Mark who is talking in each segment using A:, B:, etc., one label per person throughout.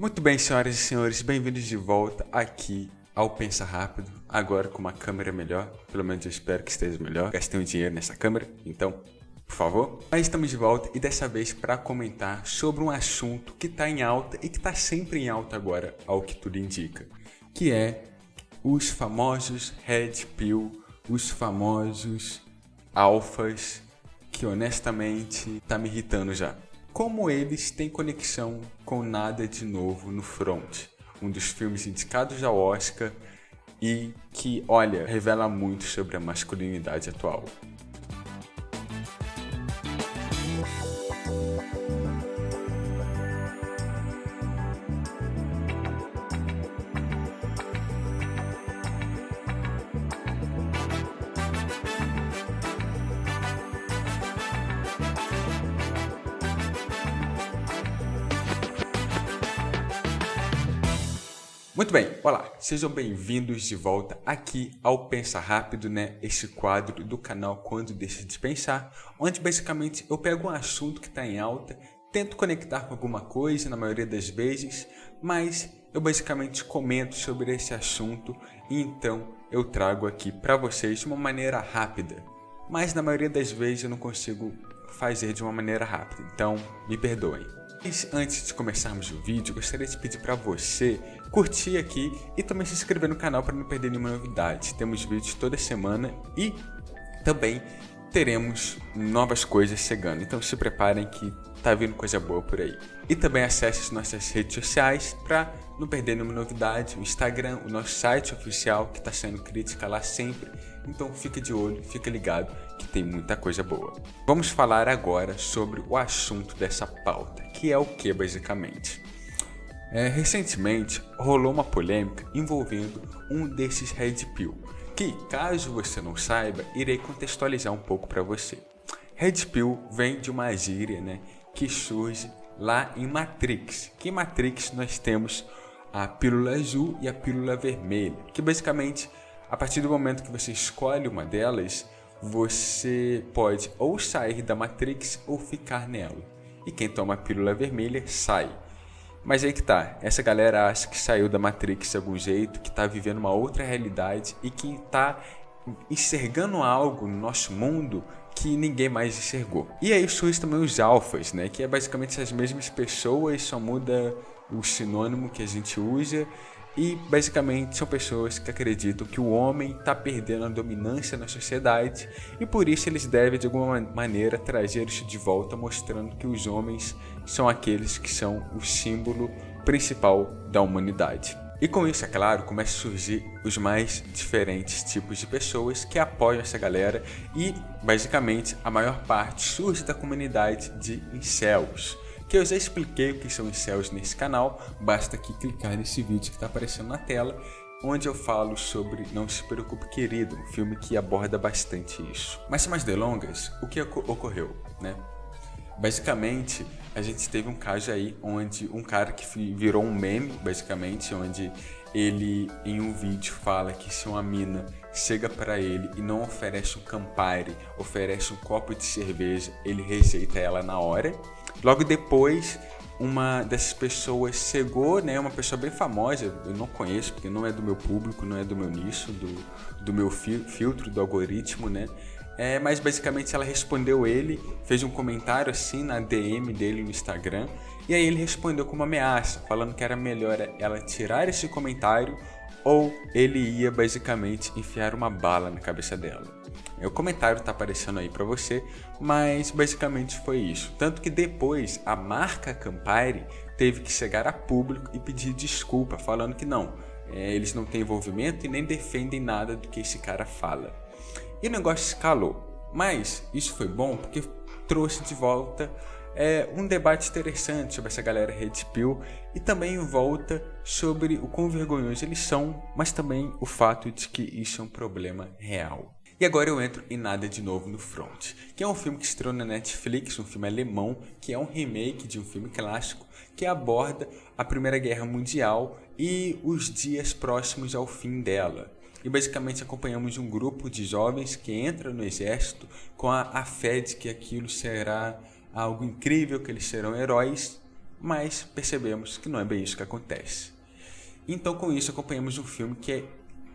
A: Muito bem, senhoras e senhores, bem-vindos de volta aqui ao Pensa Rápido, agora com uma câmera melhor, pelo menos eu espero que esteja melhor. Gastei um dinheiro nessa câmera, então, por favor. Mas estamos de volta e dessa vez para comentar sobre um assunto que está em alta e que está sempre em alta agora, ao que tudo indica, que é os famosos Red Pill, os famosos alfas, que honestamente tá me irritando já. Como eles têm conexão com Nada de Novo no Front, um dos filmes indicados ao Oscar e que, olha, revela muito sobre a masculinidade atual. Muito bem, olá, sejam bem-vindos de volta aqui ao Pensa Rápido, Este quadro do canal Quando Deixa de Pensar, onde basicamente eu pego um assunto que está em alta, tento conectar com alguma coisa na maioria das vezes, mas eu basicamente comento sobre esse assunto e então eu trago aqui para vocês de uma maneira rápida, mas na maioria das vezes eu não consigo fazer de uma maneira rápida, então me perdoem. Mas antes de começarmos o vídeo, gostaria de pedir para você curtir aqui e também se inscrever no canal para não perder nenhuma novidade. Temos vídeos toda semana e também teremos novas coisas chegando, então se preparem que tá vindo coisa boa por aí. E também acesse as nossas redes sociais para não perder nenhuma novidade, o Instagram, o nosso site oficial que está sendo crítica lá sempre, então fica de olho, fica ligado que tem muita coisa boa. Vamos falar agora sobre o assunto dessa pauta, que é o que basicamente? Recentemente rolou uma polêmica envolvendo um desses Red Pill, que caso você não saiba, irei contextualizar um pouco para você. Red Pill vem de uma gíria que surge lá em Matrix, que em Matrix nós temos a pílula azul e a pílula vermelha, que basicamente a partir do momento que você escolhe uma delas, você pode ou sair da Matrix ou ficar nela. E quem toma a pílula vermelha sai. Mas aí que tá, essa galera acha que saiu da Matrix de algum jeito, que tá vivendo uma outra realidade e que tá enxergando algo no nosso mundo que ninguém mais enxergou. E aí surgem também os alfas, que é basicamente as mesmas pessoas, só muda o sinônimo que a gente usa. E basicamente são pessoas que acreditam que o homem está perdendo a dominância na sociedade e por isso eles devem de alguma maneira trazer isso de volta, mostrando que os homens são aqueles que são o símbolo principal da humanidade. E com isso, é claro, começam a surgir os mais diferentes tipos de pessoas que apoiam essa galera e basicamente a maior parte surge da comunidade de incels, que eu já expliquei o que são incels nesse canal, basta aqui clicar nesse vídeo que está aparecendo na tela, onde eu falo sobre Não Se Preocupe Querido, um filme que aborda bastante isso. Mas sem mais delongas, o que ocorreu, Basicamente, a gente teve um caso aí onde um cara que virou um meme, basicamente, onde ele em um vídeo fala que se uma mina chega para ele e não oferece um Campari, oferece um copo de cerveja, ele rejeita ela na hora. Logo depois, uma dessas pessoas chegou, uma pessoa bem famosa, eu não conheço porque não é do meu público, não é do meu nicho, do meu filtro, do algoritmo, mas basicamente ela respondeu ele, fez um comentário assim na DM dele no Instagram, e aí ele respondeu com uma ameaça, falando que era melhor ela tirar esse comentário ou ele ia basicamente enfiar uma bala na cabeça dela. O comentário tá aparecendo aí para você, mas basicamente foi isso. Tanto que depois a marca Campari teve que chegar a público e pedir desculpa, falando que não, eles não têm envolvimento e nem defendem nada do que esse cara fala. E o negócio escalou, mas isso foi bom porque trouxe de volta um debate interessante sobre essa galera Red Pill e também em volta sobre o quão vergonhosos eles são, mas também o fato de que isso é um problema real. E agora eu entro em Nada de Novo no Front, que é um filme que estreou na Netflix, um filme alemão, que é um remake de um filme clássico que aborda a Primeira Guerra Mundial e os dias próximos ao fim dela. E basicamente acompanhamos um grupo de jovens que entra no exército com a fé de que aquilo será algo incrível, que eles serão heróis, mas percebemos que não é bem isso que acontece. Então, com isso, acompanhamos um filme que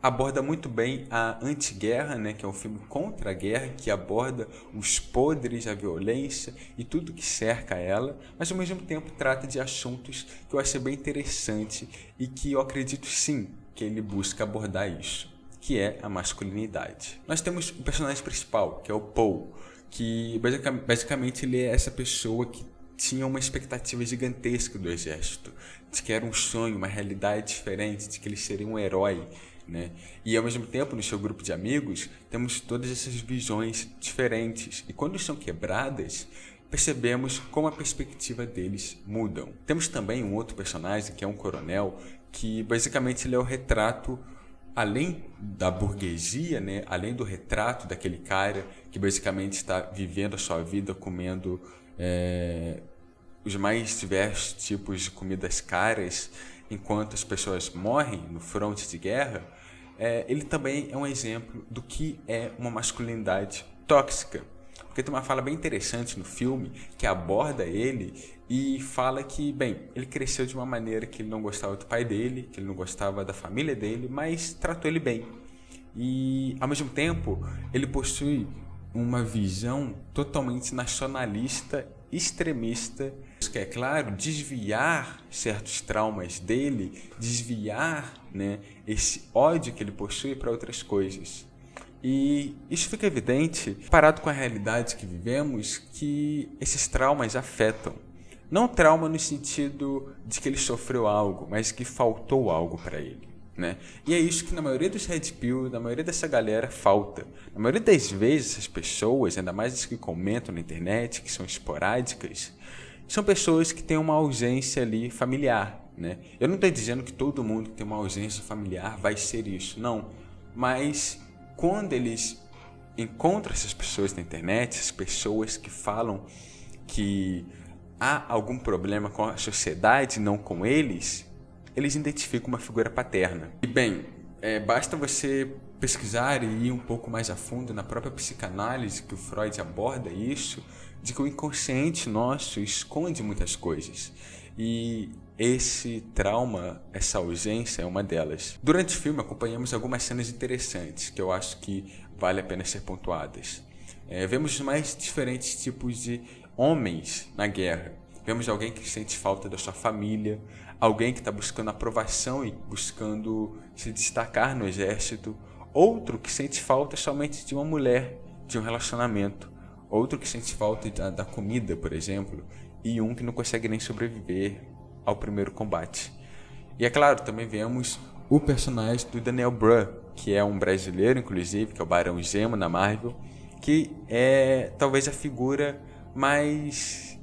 A: aborda muito bem a antiguerra, né, que é um filme contra a guerra, que aborda os podres, a violência e tudo que cerca ela, mas ao mesmo tempo trata de assuntos que eu achei bem interessante e que eu acredito sim que ele busca abordar isso, que é a masculinidade. Nós temos o personagem principal, que é o Paul, que basicamente ele é essa pessoa que tinha uma expectativa gigantesca do exército, de que era um sonho, uma realidade diferente, de que ele seria um herói, né? E ao mesmo tempo, no seu grupo de amigos, temos todas essas visões diferentes. E quando são quebradas, percebemos como a perspectiva deles mudam. Temos também um outro personagem, que é um coronel, que basicamente ele é o retrato, além da burguesia, né? Além do retrato daquele cara que basicamente está vivendo a sua vida comendo os mais diversos tipos de comidas caras, enquanto as pessoas morrem no fronte de guerra, ele também é um exemplo do que é uma masculinidade tóxica. Porque tem uma fala bem interessante no filme que aborda ele e fala que, bem, ele cresceu de uma maneira que ele não gostava do pai dele, que ele não gostava da família dele, mas tratou ele bem. E, ao mesmo tempo, ele possui uma visão totalmente nacionalista, extremista, que é claro, desviar certos traumas dele, desviar, né, esse ódio que ele possui para outras coisas. E isso fica evidente, comparado com a realidade que vivemos, que esses traumas afetam. Não trauma no sentido de que ele sofreu algo, mas que faltou algo para ele, né? E é isso que na maioria dos Red Pill, na maioria dessa galera, falta. Na maioria das vezes, essas pessoas, ainda mais as que comentam na internet, que são esporádicas, são pessoas que têm uma ausência ali familiar, né? Eu não estou dizendo que todo mundo que tem uma ausência familiar vai ser isso, não. Mas quando eles encontram essas pessoas na internet, essas pessoas que falam que há algum problema com a sociedade, não com eles identificam uma figura paterna. E bem, basta você pesquisar e ir um pouco mais a fundo na própria psicanálise que o Freud aborda isso, de que o inconsciente nosso esconde muitas coisas. E esse trauma, essa ausência é uma delas. Durante o filme acompanhamos algumas cenas interessantes que eu acho que vale a pena ser pontuadas. Vemos os mais diferentes tipos de homens na guerra. Vemos alguém que sente falta da sua família, alguém que está buscando aprovação e buscando se destacar no exército, outro que sente falta somente de uma mulher, de um relacionamento, outro que sente falta da comida, por exemplo, e um que não consegue nem sobreviver ao primeiro combate. E é claro, também vemos o personagem do Daniel Brühl, que é um brasileiro, inclusive, que é o Barão Zemo na Marvel, que é talvez a figura mais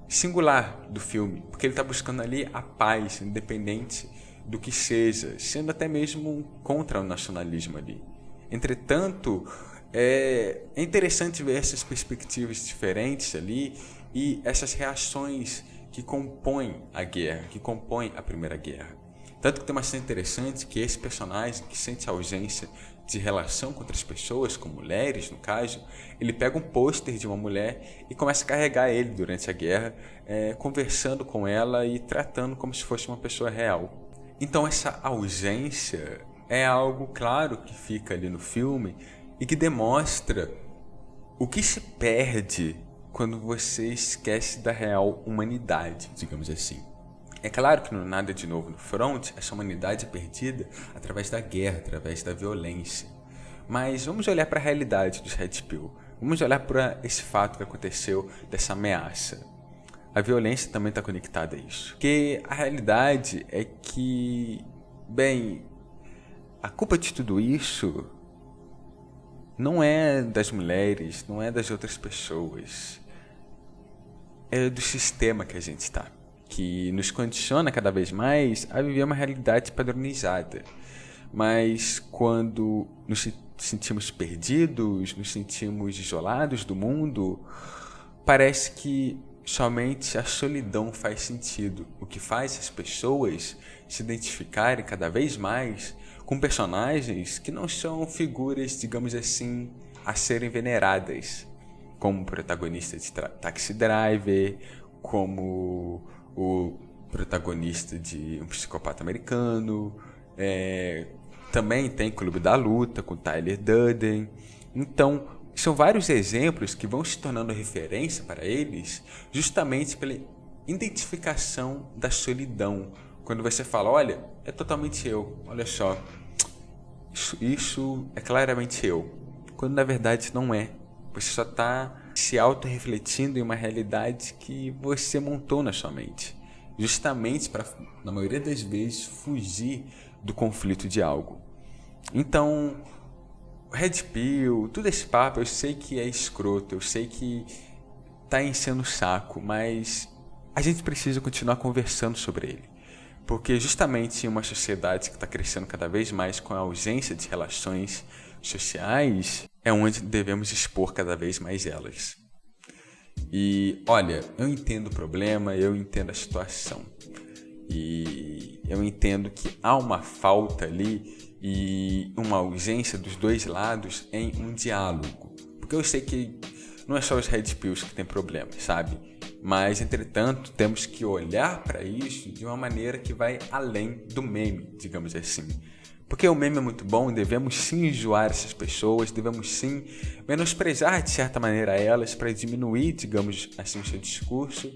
A: singular do filme, porque ele está buscando ali a paz, independente do que seja, sendo até mesmo contra o nacionalismo ali. Entretanto, é interessante ver essas perspectivas diferentes ali e essas reações que compõem a guerra, que compõem a Primeira Guerra. Tanto que tem uma cena interessante que esse personagem que sente a ausência de relação com outras pessoas, com mulheres no caso, ele pega um pôster de uma mulher e começa a carregar ele durante a guerra, conversando com ela e tratando como se fosse uma pessoa real. Então essa ausência é algo claro que fica ali no filme e que demonstra o que se perde quando você esquece da real humanidade, digamos assim. É claro que não há nada de novo no front, essa humanidade é perdida através da guerra, através da violência. Mas vamos olhar para a realidade dos Red Pill. Vamos olhar para esse fato que aconteceu, dessa ameaça. A violência também está conectada a isso. Porque a realidade é que, bem, a culpa de tudo isso não é das mulheres, não é das outras pessoas. É do sistema que a gente está, que nos condiciona cada vez mais a viver uma realidade padronizada. Mas quando nos sentimos perdidos, nos sentimos isolados do mundo, parece que somente a solidão faz sentido, o que faz as pessoas se identificarem cada vez mais com personagens que não são figuras, digamos assim, a serem veneradas, como o protagonista de Taxi Driver, como o protagonista de Um Psicopata Americano, também tem Clube da Luta com Tyler Durden. Então, são vários exemplos que vão se tornando referência para eles justamente pela identificação da solidão. Quando você fala, olha, é totalmente eu, olha só, isso é claramente eu. Quando na verdade não é. Você só está se auto-refletindo em uma realidade que você montou na sua mente. Justamente para, na maioria das vezes, fugir do conflito de algo. Então, Red Pill, todo esse papo, eu sei que é escroto, eu sei que está enchendo o saco, mas a gente precisa continuar conversando sobre ele. Porque justamente em uma sociedade que está crescendo cada vez mais com a ausência de relações sociais, é onde devemos expor cada vez mais elas. E olha, eu entendo o problema, eu entendo a situação. E eu entendo que há uma falta ali e uma ausência dos dois lados em um diálogo. Porque eu sei que não é só os Red Pills que tem problemas, sabe? Mas, entretanto, temos que olhar para isso de uma maneira que vai além do meme, digamos assim. Porque o meme é muito bom, devemos sim zoar essas pessoas, devemos sim menosprezar de certa maneira elas para diminuir, digamos assim, o seu discurso,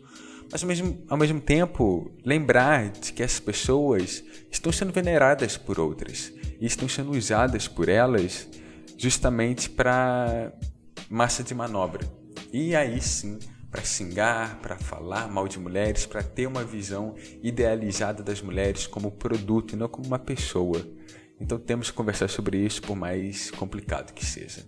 A: mas ao mesmo tempo lembrar de que essas pessoas estão sendo veneradas por outras e estão sendo usadas por elas justamente para massa de manobra. E aí sim, para xingar, para falar mal de mulheres, para ter uma visão idealizada das mulheres como produto e não como uma pessoa. Então temos que conversar sobre isso, por mais complicado que seja.